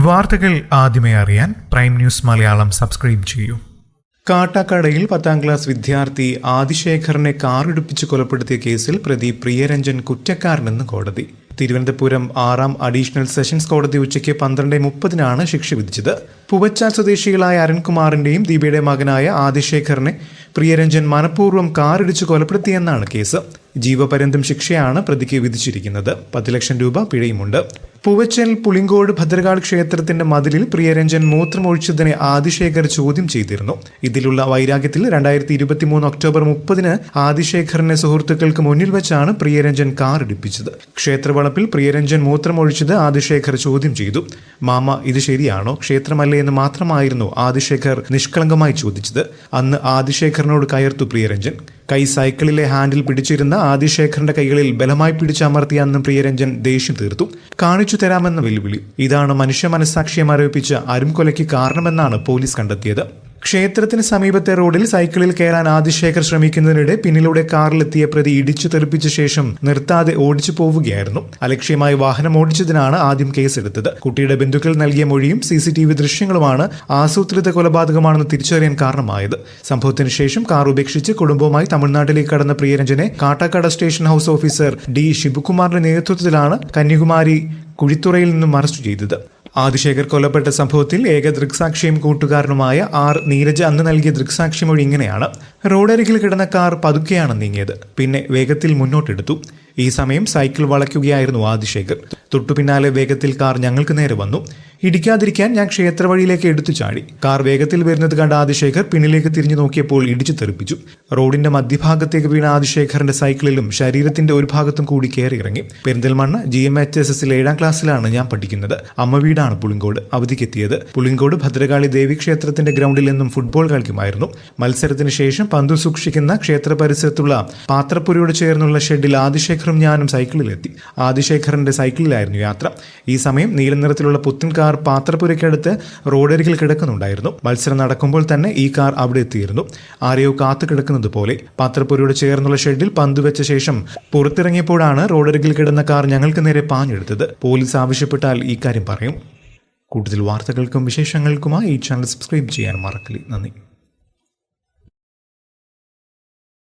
വാർത്തകൾ ആദ്യമേ അറിയാൻ പ്രൈം ന്യൂസ് മലയാളം സബ്സ്ക്രൈബ് ചെയ്യൂ. കാട്ടാക്കടയിൽ 10ാം ക്ലാസ് വിദ്യാർത്ഥി ആദിശേഖറിനെ കാറിടിപ്പിച്ച് കൊലപ്പെടുത്തിയ കേസിൽ പ്രതി പ്രിയരഞ്ജൻ കുറ്റക്കാരനെന്ന് കോടതി. തിരുവനന്തപുരം 6ാം അഡീഷണൽ സെഷൻസ് കോടതി ഉച്ചയ്ക്ക് 12:30 ശിക്ഷ വിധിച്ചത്. പൂവച്ചാൽ സ്വദേശികളായ അരുൺകുമാറിന്റെയും ദീപയുടെ മകനായ ആദിശേഖറിനെ പ്രിയരഞ്ജൻ മനഃപൂർവ്വം കാറിടിച്ച് കൊലപ്പെടുത്തിയെന്നാണ് കേസ്. ജീവപര്യന്തം ശിക്ഷയാണ് പ്രതിക്ക് വിധിച്ചിരിക്കുന്നത്. 10 ലക്ഷം രൂപ പിഴയുമുണ്ട്. പൂവച്ചൽ പുളിങ്കോട് ഭദ്രകാൾ ക്ഷേത്രത്തിന്റെ മതിലിൽ പ്രിയരഞ്ജൻ മൂത്രമൊഴിച്ചതിനെ ആദിശേഖർ ചോദ്യം ചെയ്തിരുന്നു. ഇതിലുള്ള വൈരാഗ്യത്തിൽ 2023 ഒക്ടോബർ 30 ആദിശേഖറിന്റെ സുഹൃത്തുക്കൾക്ക് മുന്നിൽ വെച്ചാണ് പ്രിയരഞ്ജൻ കാറിടിപ്പിച്ചത്. ക്ഷേത്രവളപ്പിൽ പ്രിയരഞ്ജൻ മൂത്രമൊഴിച്ചത് ആദിശേഖർ ചോദ്യം ചെയ്തു. മാമ, ഇത് ശരിയാണോ? ക്ഷേത്രമല്ലേ എന്ന് മാത്രമായിരുന്നു ആദിശേഖർ നിഷ്കളങ്കമായി ചോദിച്ചത്. അന്ന് ആദിശേഖറിനോട് കയർത്തു പ്രിയരഞ്ജൻ. കൈ സൈക്കിളിലെ ഹാൻഡിൽ പിടിച്ചിരുന്ന ആദിശേഖറിന്റെ കൈകളിൽ ബലമായി പിടിച്ചമർത്തിയ അന്ന് പ്രിയരഞ്ജൻ ദേഷ്യം തീർത്തു. കാണിച്ചു തരാമെന്ന വെല്ലുവിളി. ഇതാണ് മനുഷ്യ മനസ്സാക്ഷിയെ മരവിപ്പിച്ച അരുംകൊലയ്ക്ക് കാരണമെന്നാണ് പോലീസ് കണ്ടെത്തിയത്. ക്ഷേത്രത്തിന് സമീപത്തെ റോഡിൽ സൈക്കിളിൽ കയറാൻ ആദിശേഖർ ശ്രമിക്കുന്നതിനിടെ പിന്നിലൂടെ കാറിലെത്തിയ പ്രതി ഇടിച്ചു തെറിപ്പിച്ച ശേഷം നിർത്താതെ ഓടിച്ചു പോവുകയായിരുന്നു. അലക്ഷ്യമായി വാഹനം ഓടിച്ചതിനാണ് ആദ്യം കേസെടുത്തത്. കുട്ടിയുടെ ബന്ധുക്കൾ നൽകിയ മൊഴിയും CCTV ദൃശ്യങ്ങളുമാണ് ആസൂത്രിത കൊലപാതകമാണെന്ന് തിരിച്ചറിയാൻ കാരണമായത്. സംഭവത്തിന് ശേഷം കാർ ഉപേക്ഷിച്ച് കുടുംബവുമായി തമിഴ്നാട്ടിലേക്ക് കടന്ന പ്രിയരഞ്ജനെ Kattakada station house officer D. ശിവകുമാറിന്റെ നേതൃത്വത്തിലാണ് കന്യാകുമാരി കുഴിത്തുറയിൽ നിന്നും അറസ്റ്റ് ചെയ്തത്. ആദിശേഖർ കൊല്ലപ്പെട്ട സംഭവത്തിൽ ഏക ദൃക്സാക്ഷിയും കൂട്ടുകാരനുമായ R. നീരജ് അന്ന് നൽകിയ ദൃക്സാക്ഷിമൊഴി ഇങ്ങനെയാണ്: റോഡരികിൽ കിടന്ന കാർ പതുക്കെയാണ് നീങ്ങിയത്. പിന്നെ വേഗത്തിൽ മുന്നോട്ടെടുത്തു. ഈ സമയം സൈക്കിൾ വളയ്ക്കുകയായിരുന്നു ആദിശേഖർ. തൊട്ടുപിന്നാലെ വേഗത്തിൽ കാർ ഞങ്ങൾക്ക് നേരെ വന്നു. ഇടിക്കാതിരിക്കാൻ ഞാൻ ക്ഷേത്രവഴിയിലേക്ക് എടുത്തു ചാടി. കാർ വേഗത്തിൽ വരുന്നത് കണ്ട ആദിശേഖർ പിന്നിലേക്ക് തിരിഞ്ഞു നോക്കിയപ്പോൾ ഇടിച്ചു തെറിപ്പിച്ചു. റോഡിന്റെ മധ്യഭാഗത്തേക്ക് വീണ ആദിശേഖറിന്റെ സൈക്കിളിലും ശരീരത്തിന്റെ ഒരു ഭാഗത്തും കൂടി കയറിയിറങ്ങി. പെരിന്തൽമണ്ണ GMHSS 7ാം ക്ലാസ്സിലാണ് ഞാൻ പഠിക്കുന്നത്. അമ്മ വീടാണ് പുളിങ്കോട്. അവധിക്കെത്തിയത് പുളിങ്കോട് ഭദ്രകാളി ദേവീക്ഷേത്രത്തിന്റെ ഗ്രൗണ്ടിൽ നിന്നും ഫുട്ബോൾ കളിക്കുമായിരുന്നു. മത്സരത്തിന് ശേഷം പന്തു സൂക്ഷിക്കുന്ന ക്ഷേത്ര പരിസരത്തുള്ള പാത്രപ്പുരയോട് ചേർന്നുള്ള ഷെഡിൽ ആദിശേഖറും ഞാനും സൈക്കിളിലെത്തി. ആദിശേഖറിന്റെ സൈക്കിളിലായിരുന്നു യാത്ര. ഈ സമയം നീല നിറത്തിലുള്ള പുത്തൻ കാർ പാത്രപ്പുരയ്ക്കടുത്ത് റോഡരികിൽ കിടക്കുന്നുണ്ടായിരുന്നു. മത്സരം നടക്കുമ്പോൾ തന്നെ ഈ കാർ അവിടെ എത്തിയിരുന്നു. ആരെയോ കാത്തു കിടക്കുന്നത് പോലെ. പാത്രപ്പുരയോട് ചേർന്നുള്ള ഷെഡിൽ പന്ത് വെച്ച ശേഷം പുറത്തിറങ്ങിയപ്പോഴാണ് റോഡരികിൽ കിടന്ന കാർ ഞങ്ങൾക്ക് നേരെ പാഞ്ഞെടുത്തത്. പോലീസ് ആവശ്യപ്പെട്ടാൽ ഈ കാര്യം പറയും. കൂടുതൽ വാർത്തകൾക്കും വിശേഷങ്ങൾക്കുമായി ഈ ചാനൽ സബ്സ്ക്രൈബ് ചെയ്യാൻ മറക്കല്ലേ. നന്ദി.